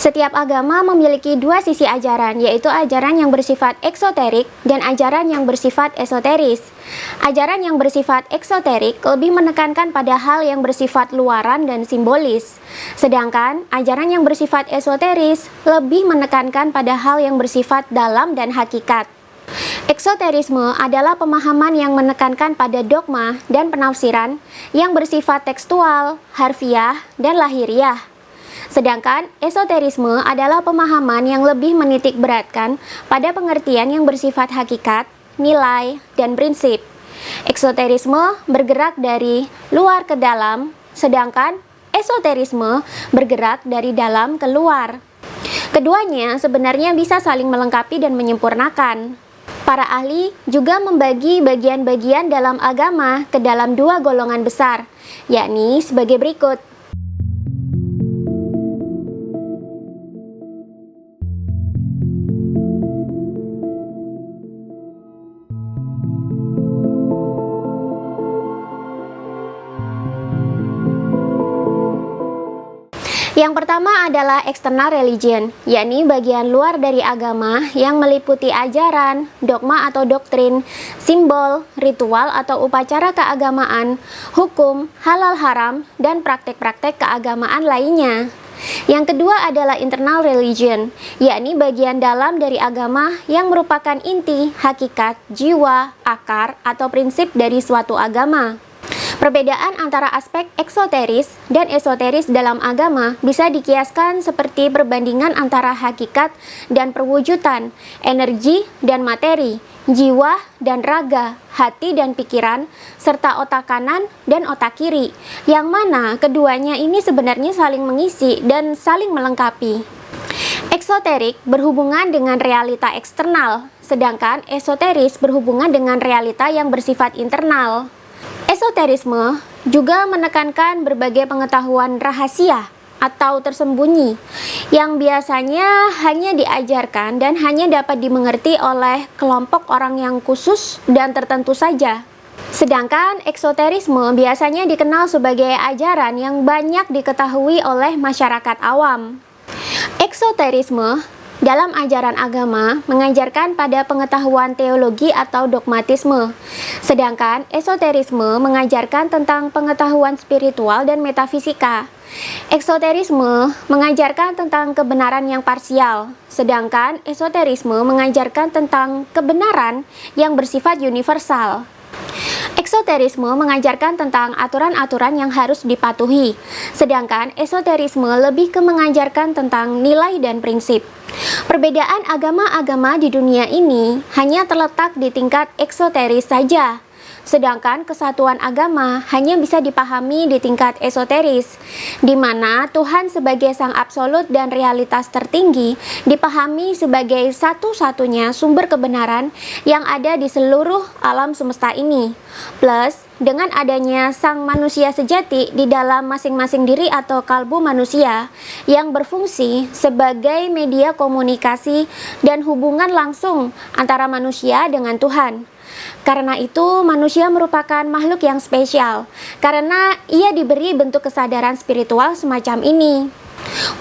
Setiap agama memiliki dua sisi ajaran, yaitu ajaran yang bersifat eksoterik dan ajaran yang bersifat esoteris. Ajaran yang bersifat eksoterik lebih menekankan pada hal yang bersifat luaran dan simbolis. Sedangkan ajaran yang bersifat esoteris lebih menekankan pada hal yang bersifat dalam dan hakikat. Eksoterisme adalah pemahaman yang menekankan pada dogma dan penafsiran yang bersifat tekstual, harfiah, dan lahiriah. Sedangkan esoterisme adalah pemahaman yang lebih menitik beratkan pada pengertian yang bersifat hakikat, nilai, dan prinsip. Eksoterisme bergerak dari luar ke dalam, sedangkan esoterisme bergerak dari dalam ke luar. Keduanya sebenarnya bisa saling melengkapi dan menyempurnakan. Para ahli juga membagi bagian-bagian dalam agama ke dalam dua golongan besar, yakni sebagai berikut. Yang pertama adalah external religion, yakni bagian luar dari agama yang meliputi ajaran, dogma atau doktrin, simbol, ritual atau upacara keagamaan, hukum, halal haram, dan praktek-praktek keagamaan lainnya. Yang kedua adalah internal religion, yakni bagian dalam dari agama yang merupakan inti, hakikat, jiwa, akar, atau prinsip dari suatu agama. Perbedaan antara aspek eksoteris dan esoteris dalam agama bisa dikiaskan seperti perbandingan antara hakikat dan perwujudan, energi dan materi, jiwa dan raga, hati dan pikiran, serta otak kanan dan otak kiri, yang mana keduanya ini sebenarnya saling mengisi dan saling melengkapi. Eksoterik berhubungan dengan realita eksternal, sedangkan esoteris berhubungan dengan realita yang bersifat internal. Esoterisme juga menekankan berbagai pengetahuan rahasia atau tersembunyi yang biasanya hanya diajarkan dan hanya dapat dimengerti oleh kelompok orang yang khusus dan tertentu saja. Sedangkan eksoterisme biasanya dikenal sebagai ajaran yang banyak diketahui oleh masyarakat awam. Eksoterisme dalam ajaran agama mengajarkan pada pengetahuan teologi atau dogmatisme, sedangkan esoterisme mengajarkan tentang pengetahuan spiritual dan metafisika. Eksoterisme mengajarkan tentang kebenaran yang parsial, sedangkan esoterisme mengajarkan tentang kebenaran yang bersifat universal. Eksoterisme mengajarkan tentang aturan-aturan yang harus dipatuhi, sedangkan esoterisme lebih ke mengajarkan tentang nilai dan prinsip. Perbedaan agama-agama di dunia ini hanya terletak di tingkat eksoteris saja, sedangkan kesatuan agama hanya bisa dipahami di tingkat esoteris, di mana Tuhan sebagai sang absolut dan realitas tertinggi dipahami sebagai satu-satunya sumber kebenaran yang ada di seluruh alam semesta ini. Plus, dengan adanya sang manusia sejati di dalam masing-masing diri atau kalbu manusia yang berfungsi sebagai media komunikasi dan hubungan langsung antara manusia dengan Tuhan. Karena itu, manusia merupakan makhluk yang spesial, karena ia diberi bentuk kesadaran spiritual semacam ini.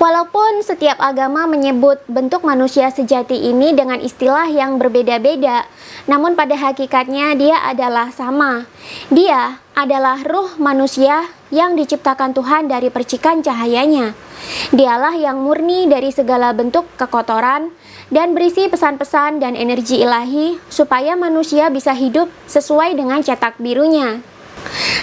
Walaupun setiap agama menyebut bentuk manusia sejati ini dengan istilah yang berbeda-beda, namun pada hakikatnya dia adalah sama. Dia adalah ruh manusia yang diciptakan Tuhan dari percikan cahayanya. Dialah yang murni dari segala bentuk kekotoran dan berisi pesan-pesan dan energi ilahi supaya manusia bisa hidup sesuai dengan cetak birunya.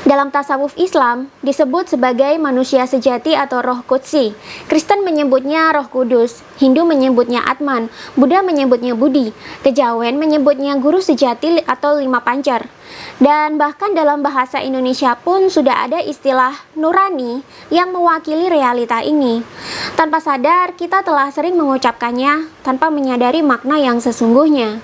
Dalam tasawuf Islam disebut sebagai manusia sejati atau roh kudsi. Kristen menyebutnya roh kudus, Hindu menyebutnya Atman, Buddha menyebutnya Budi, Kejawen menyebutnya guru sejati atau lima pancer. Dan bahkan dalam bahasa Indonesia pun sudah ada istilah nurani yang mewakili realita ini. Tanpa sadar kita telah sering mengucapkannya tanpa menyadari makna yang sesungguhnya.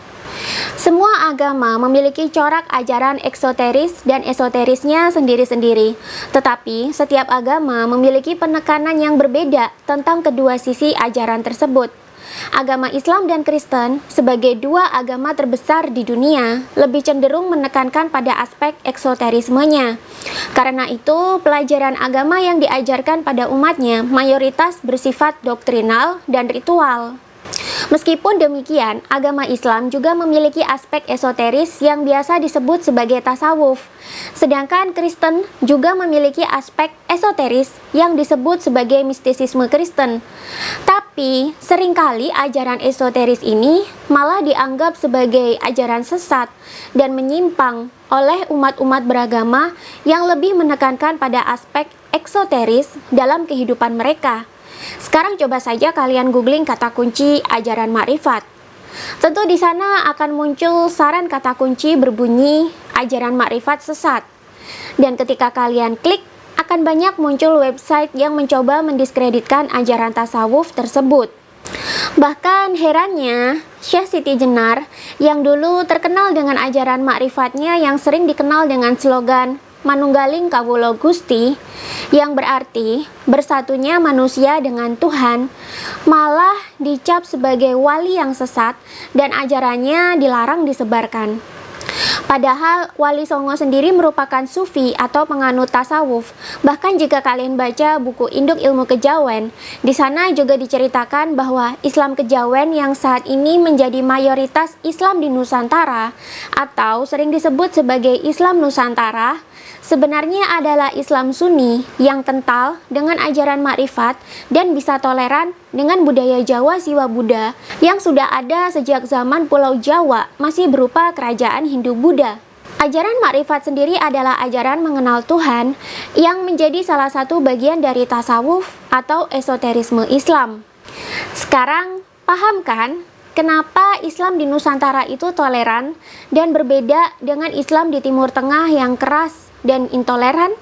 Semua agama memiliki corak ajaran eksoteris dan esoterisnya sendiri-sendiri, tetapi setiap agama memiliki penekanan yang berbeda tentang kedua sisi ajaran tersebut. Agama Islam dan Kristen sebagai dua agama terbesar di dunia lebih cenderung menekankan pada aspek eksoterismenya. Karena itu, pelajaran agama yang diajarkan pada umatnya mayoritas bersifat doktrinal dan ritual. Meskipun demikian, agama Islam juga memiliki aspek esoteris yang biasa disebut sebagai tasawuf. Sedangkan Kristen juga memiliki aspek esoteris yang disebut sebagai mistisisme Kristen. Tapi, seringkali ajaran esoteris ini malah dianggap sebagai ajaran sesat dan menyimpang oleh umat-umat beragama yang lebih menekankan pada aspek eksoteris dalam kehidupan mereka. Sekarang coba saja kalian googling kata kunci ajaran makrifat. Tentu di sana akan muncul saran kata kunci berbunyi ajaran makrifat sesat. Dan ketika kalian klik, akan banyak muncul website yang mencoba mendiskreditkan ajaran tasawuf tersebut. Bahkan herannya, Syekh Siti Jenar yang dulu terkenal dengan ajaran makrifatnya yang sering dikenal dengan slogan Manunggaling Kawula Gusti, yang berarti bersatunya manusia dengan Tuhan, malah dicap sebagai wali yang sesat dan ajarannya dilarang disebarkan. Padahal Wali Songo sendiri merupakan sufi atau penganut tasawuf. Bahkan jika kalian baca buku Induk Ilmu Kejawen, di sana juga diceritakan bahwa Islam Kejawen yang saat ini menjadi mayoritas Islam di Nusantara atau sering disebut sebagai Islam Nusantara, sebenarnya adalah Islam Sunni yang kental dengan ajaran makrifat dan bisa toleran dengan budaya Jawa Siwa Buddha yang sudah ada sejak zaman Pulau Jawa masih berupa kerajaan Hindu-Buddha. Ajaran makrifat sendiri adalah ajaran mengenal Tuhan yang menjadi salah satu bagian dari tasawuf atau esoterisme Islam. Sekarang, paham kan kenapa Islam di Nusantara itu toleran dan berbeda dengan Islam di Timur Tengah yang keras dan intoleran?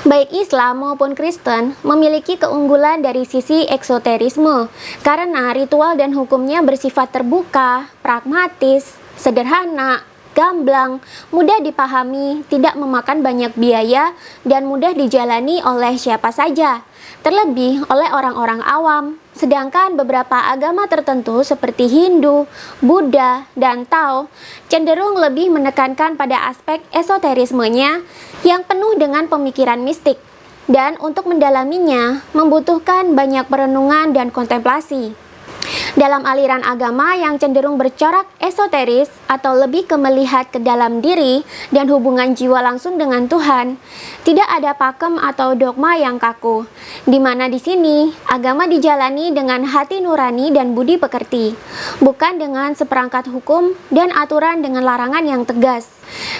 Baik Islam maupun Kristen memiliki keunggulan dari sisi eksoterisme karena ritual dan hukumnya bersifat terbuka, pragmatis, sederhana, gamblang, mudah dipahami, tidak memakan banyak biaya, dan mudah dijalani oleh siapa saja, terlebih oleh orang-orang awam. Sedangkan beberapa agama tertentu seperti Hindu, Buddha, dan Tao cenderung lebih menekankan pada aspek esoterismenya yang penuh dengan pemikiran mistik, dan untuk mendalaminya membutuhkan banyak perenungan dan kontemplasi. Dalam aliran agama yang cenderung bercorak esoteris atau lebih ke melihat ke dalam diri dan hubungan jiwa langsung dengan Tuhan, tidak ada pakem atau dogma yang kaku, di mana di sini agama dijalani dengan hati nurani dan budi pekerti, bukan dengan seperangkat hukum dan aturan dengan larangan yang tegas.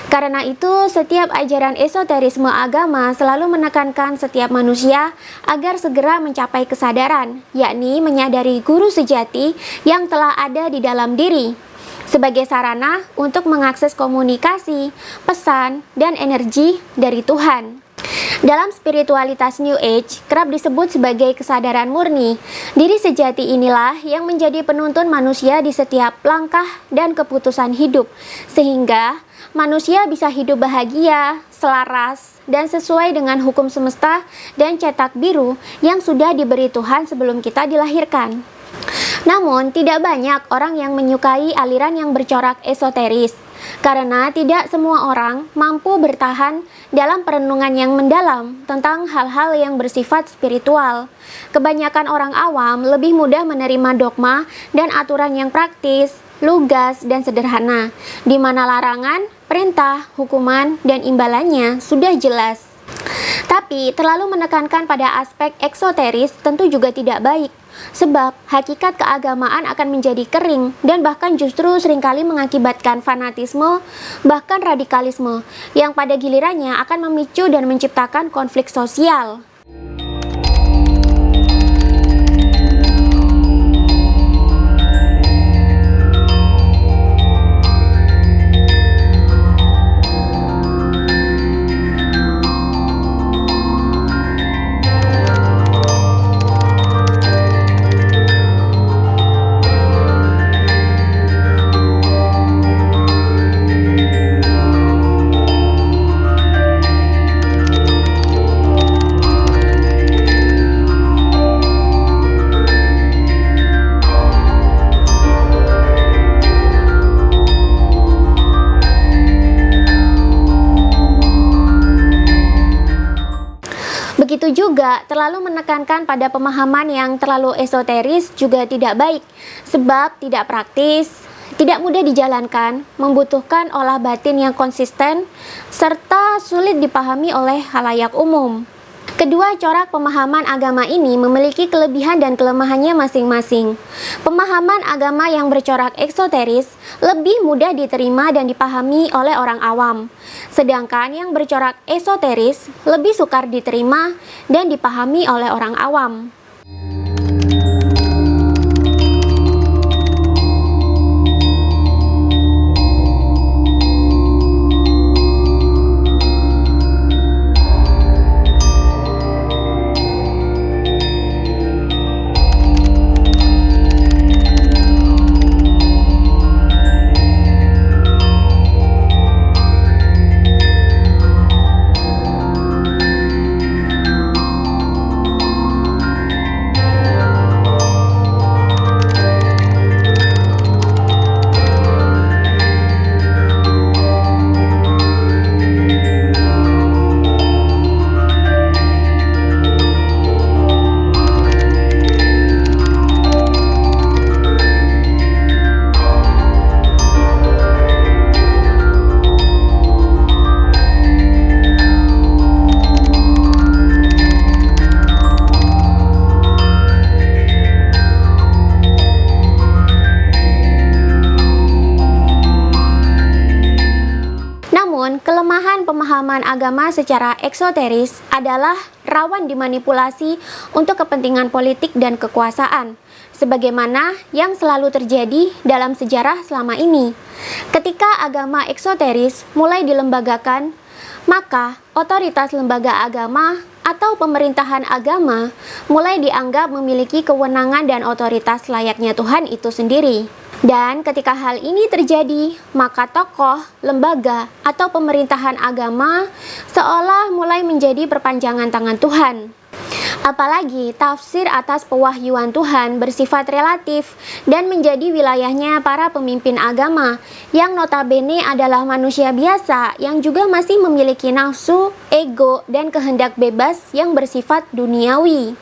Karena itu, setiap ajaran esoterisme agama selalu menekankan setiap manusia agar segera mencapai kesadaran, yakni menyadari guru sejati yang telah ada di dalam diri, sebagai sarana untuk mengakses komunikasi, pesan, dan energi dari Tuhan. Dalam spiritualitas New Age, kerap disebut sebagai kesadaran murni. Diri sejati inilah yang menjadi penuntun manusia di setiap langkah dan keputusan hidup, sehingga manusia bisa hidup bahagia, selaras, dan sesuai dengan hukum semesta dan cetak biru yang sudah diberi Tuhan sebelum kita dilahirkan. Namun, tidak banyak orang yang menyukai aliran yang bercorak esoteris, karena tidak semua orang mampu bertahan dalam perenungan yang mendalam tentang hal-hal yang bersifat spiritual. Kebanyakan orang awam lebih mudah menerima dogma dan aturan yang praktis, lugas, dan sederhana, di mana larangan, perintah, hukuman, dan imbalannya sudah jelas. Tapi terlalu menekankan pada aspek eksoteris tentu juga tidak baik, sebab hakikat keagamaan akan menjadi kering dan bahkan justru seringkali mengakibatkan fanatisme, bahkan radikalisme, yang pada gilirannya akan memicu dan menciptakan konflik sosial. Begitu juga terlalu menekankan pada pemahaman yang terlalu esoteris juga tidak baik, sebab tidak praktis, tidak mudah dijalankan, membutuhkan olah batin yang konsisten, serta sulit dipahami oleh khalayak umum. Kedua corak pemahaman agama ini memiliki kelebihan dan kelemahannya masing-masing. Pemahaman agama yang bercorak eksoteris lebih mudah diterima dan dipahami oleh orang awam, sedangkan yang bercorak esoteris lebih sukar diterima dan dipahami oleh orang awam. Kelemahan pemahaman agama secara eksoteris adalah rawan dimanipulasi untuk kepentingan politik dan kekuasaan, sebagaimana yang selalu terjadi dalam sejarah selama ini. Ketika agama eksoteris mulai dilembagakan, maka otoritas lembaga agama atau pemerintahan agama mulai dianggap memiliki kewenangan dan otoritas layaknya Tuhan itu sendiri. Dan ketika hal ini terjadi, maka tokoh, lembaga, atau pemerintahan agama seolah mulai menjadi perpanjangan tangan Tuhan. Apalagi tafsir atas pewahyuan Tuhan bersifat relatif dan menjadi wilayahnya para pemimpin agama yang notabene adalah manusia biasa yang juga masih memiliki nafsu, ego, dan kehendak bebas yang bersifat duniawi.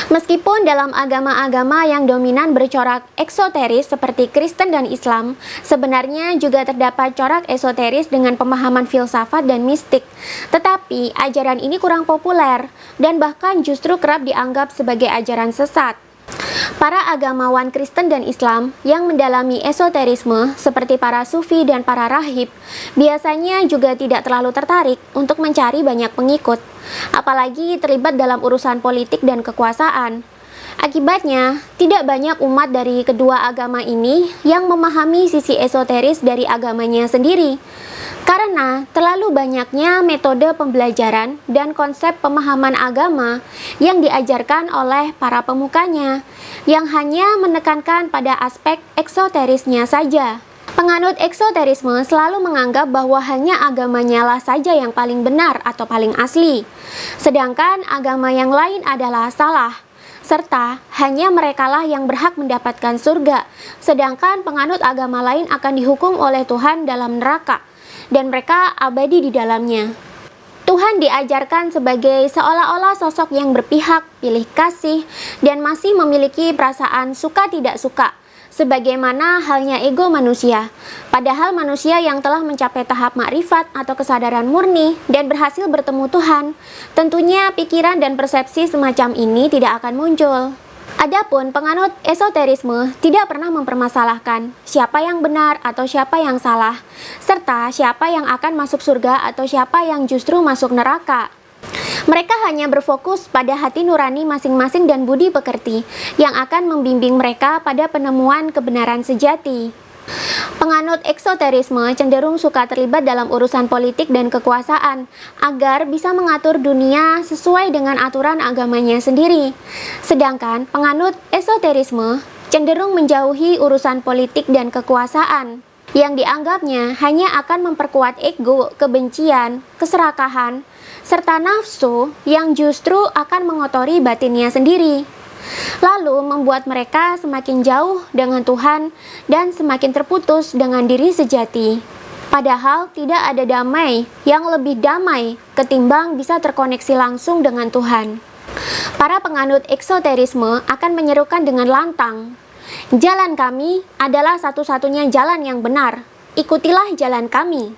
Meskipun dalam agama-agama yang dominan bercorak eksoteris seperti Kristen dan Islam, sebenarnya juga terdapat corak esoteris dengan pemahaman filsafat dan mistik. Tetapi ajaran ini kurang populer dan bahkan justru kerap dianggap sebagai ajaran sesat. Para agamawan Kristen dan Islam yang mendalami esoterisme seperti para sufi dan para rahib biasanya juga tidak terlalu tertarik untuk mencari banyak pengikut, apalagi terlibat dalam urusan politik dan kekuasaan. Akibatnya, tidak banyak umat dari kedua agama ini yang memahami sisi esoteris dari agamanya sendiri, karena terlalu banyaknya metode pembelajaran dan konsep pemahaman agama yang diajarkan oleh para pemukanya, yang hanya menekankan pada aspek eksoterisnya saja. Penganut eksoterisme selalu menganggap bahwa hanya agamanya lah saja yang paling benar atau paling asli, sedangkan agama yang lain adalah salah, serta hanya merekalah yang berhak mendapatkan surga, sedangkan penganut agama lain akan dihukum oleh Tuhan dalam neraka, dan mereka abadi di dalamnya. Tuhan diajarkan sebagai seolah-olah sosok yang berpihak, pilih kasih, dan masih memiliki perasaan suka tidak suka, sebagaimana halnya ego manusia. Padahal manusia yang telah mencapai tahap makrifat atau kesadaran murni dan berhasil bertemu Tuhan, tentunya pikiran dan persepsi semacam ini tidak akan muncul. Adapun penganut esoterisme tidak pernah mempermasalahkan siapa yang benar atau siapa yang salah, serta siapa yang akan masuk surga atau siapa yang justru masuk neraka. Mereka hanya berfokus pada hati nurani masing-masing dan budi pekerti yang akan membimbing mereka pada penemuan kebenaran sejati. Penganut eksoterisme cenderung suka terlibat dalam urusan politik dan kekuasaan agar bisa mengatur dunia sesuai dengan aturan agamanya sendiri. Sedangkan penganut esoterisme cenderung menjauhi urusan politik dan kekuasaan yang dianggapnya hanya akan memperkuat ego, kebencian, keserakahan, serta nafsu yang justru akan mengotori batinnya sendiri, lalu membuat mereka semakin jauh dengan Tuhan dan semakin terputus dengan diri sejati. Padahal tidak ada damai yang lebih damai ketimbang bisa terkoneksi langsung dengan Tuhan. Para penganut eksoterisme akan menyerukan dengan lantang, "Jalan kami adalah satu-satunya jalan yang benar, ikutilah jalan kami."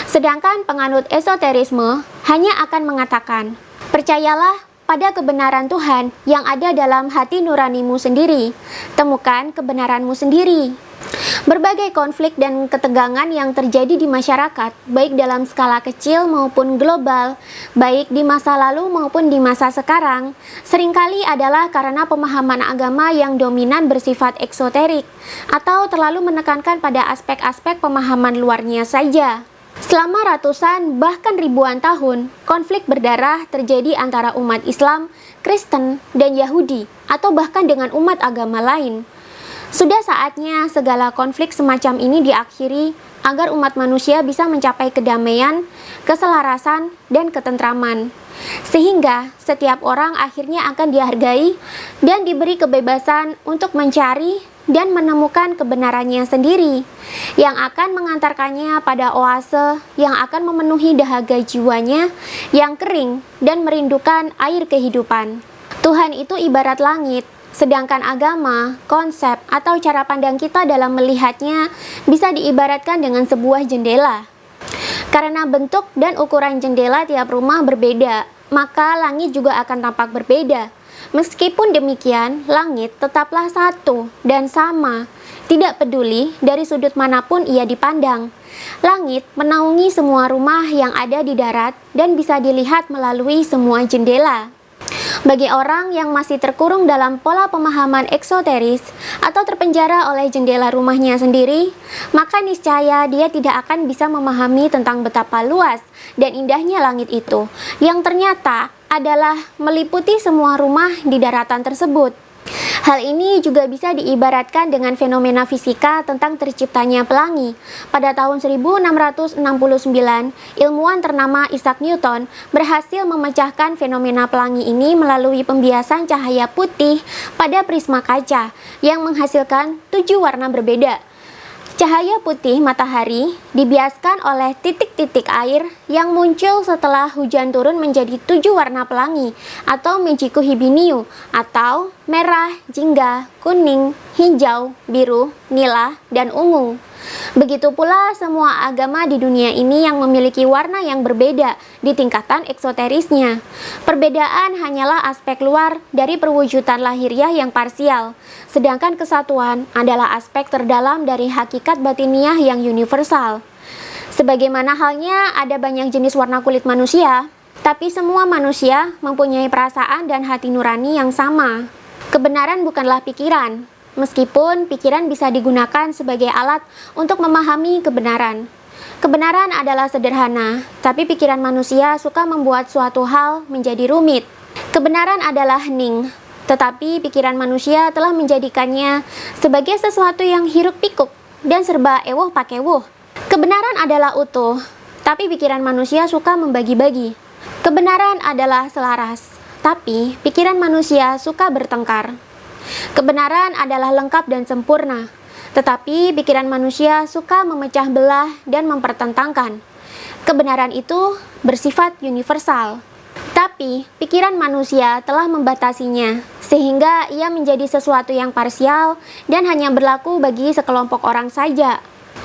Sedangkan penganut esoterisme hanya akan mengatakan, "Percayalah pada kebenaran Tuhan yang ada dalam hati nuranimu sendiri. Temukan kebenaranmu sendiri." Berbagai konflik dan ketegangan yang terjadi di masyarakat, baik dalam skala kecil maupun global, baik di masa lalu maupun di masa sekarang, seringkali adalah karena pemahaman agama yang dominan bersifat eksoterik, atau terlalu menekankan pada aspek-aspek pemahaman luarnya saja. Selama ratusan bahkan ribuan tahun, konflik berdarah terjadi antara umat Islam, Kristen, dan Yahudi, atau bahkan dengan umat agama lain. Sudah saatnya segala konflik semacam ini diakhiri agar umat manusia bisa mencapai kedamaian, keselarasan, dan ketentraman. Sehingga setiap orang akhirnya akan dihargai dan diberi kebebasan untuk mencari dan menemukan kebenarannya sendiri, yang akan mengantarkannya pada oase yang akan memenuhi dahaga jiwanya yang kering dan merindukan air kehidupan. Tuhan itu ibarat langit, sedangkan agama, konsep, atau cara pandang kita dalam melihatnya bisa diibaratkan dengan sebuah jendela. Karena bentuk dan ukuran jendela tiap rumah berbeda, maka langit juga akan tampak berbeda. Meskipun demikian, langit tetaplah satu dan sama, tidak peduli dari sudut manapun ia dipandang. Langit menaungi semua rumah yang ada di darat dan bisa dilihat melalui semua jendela. Bagi orang yang masih terkurung dalam pola pemahaman eksoteris atau terpenjara oleh jendela rumahnya sendiri, maka niscaya dia tidak akan bisa memahami tentang betapa luas dan indahnya langit itu, yang ternyata adalah meliputi semua rumah di daratan tersebut. Hal ini juga bisa diibaratkan dengan fenomena fisika tentang terciptanya pelangi. Pada tahun 1669, ilmuwan ternama Isaac Newton berhasil memecahkan fenomena pelangi ini melalui pembiasan cahaya putih pada prisma kaca yang menghasilkan 7 warna berbeda. Cahaya putih matahari dibiaskan oleh titik-titik air yang muncul setelah hujan turun menjadi 7 warna pelangi atau Michiko Hibiniu, atau merah, jingga, kuning, hijau, biru, nila, dan ungu. Begitu pula semua agama di dunia ini yang memiliki warna yang berbeda di tingkatan eksoterisnya. Perbedaan hanyalah aspek luar dari perwujudan lahiriah yang parsial, sedangkan kesatuan adalah aspek terdalam dari hakikat batiniah yang universal. Sebagaimana halnya ada banyak jenis warna kulit manusia, tapi semua manusia mempunyai perasaan dan hati nurani yang sama. Kebenaran bukanlah pikiran, meskipun pikiran bisa digunakan sebagai alat untuk memahami kebenaran. Kebenaran adalah sederhana, tapi pikiran manusia suka membuat suatu hal menjadi rumit. Kebenaran adalah hening, tetapi pikiran manusia telah menjadikannya sebagai sesuatu yang hiruk-pikuk dan serba ewuh pakewuh. Kebenaran adalah utuh, tapi pikiran manusia suka membagi-bagi. Kebenaran adalah selaras, tapi pikiran manusia suka bertengkar. Kebenaran adalah lengkap dan sempurna, tetapi pikiran manusia suka memecah belah dan mempertentangkan. Kebenaran itu bersifat universal, tapi pikiran manusia telah membatasinya sehingga ia menjadi sesuatu yang parsial dan hanya berlaku bagi sekelompok orang saja.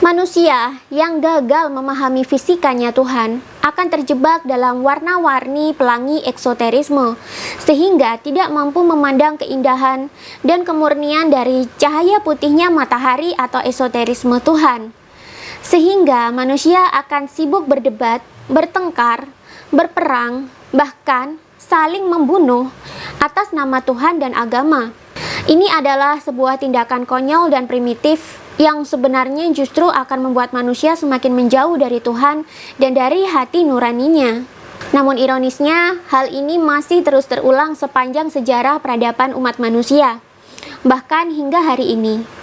Manusia yang gagal memahami fisikanya Tuhan akan terjebak dalam warna-warni pelangi eksoterisme, sehingga tidak mampu memandang keindahan dan kemurnian dari cahaya putihnya matahari atau esoterisme Tuhan. Sehingga manusia akan sibuk berdebat, bertengkar, berperang, bahkan saling membunuh atas nama Tuhan dan agama. Ini adalah sebuah tindakan konyol dan primitif yang sebenarnya justru akan membuat manusia semakin menjauh dari Tuhan dan dari hati nuraninya. Namun ironisnya, hal ini masih terus terulang sepanjang sejarah peradaban umat manusia, bahkan hingga hari ini.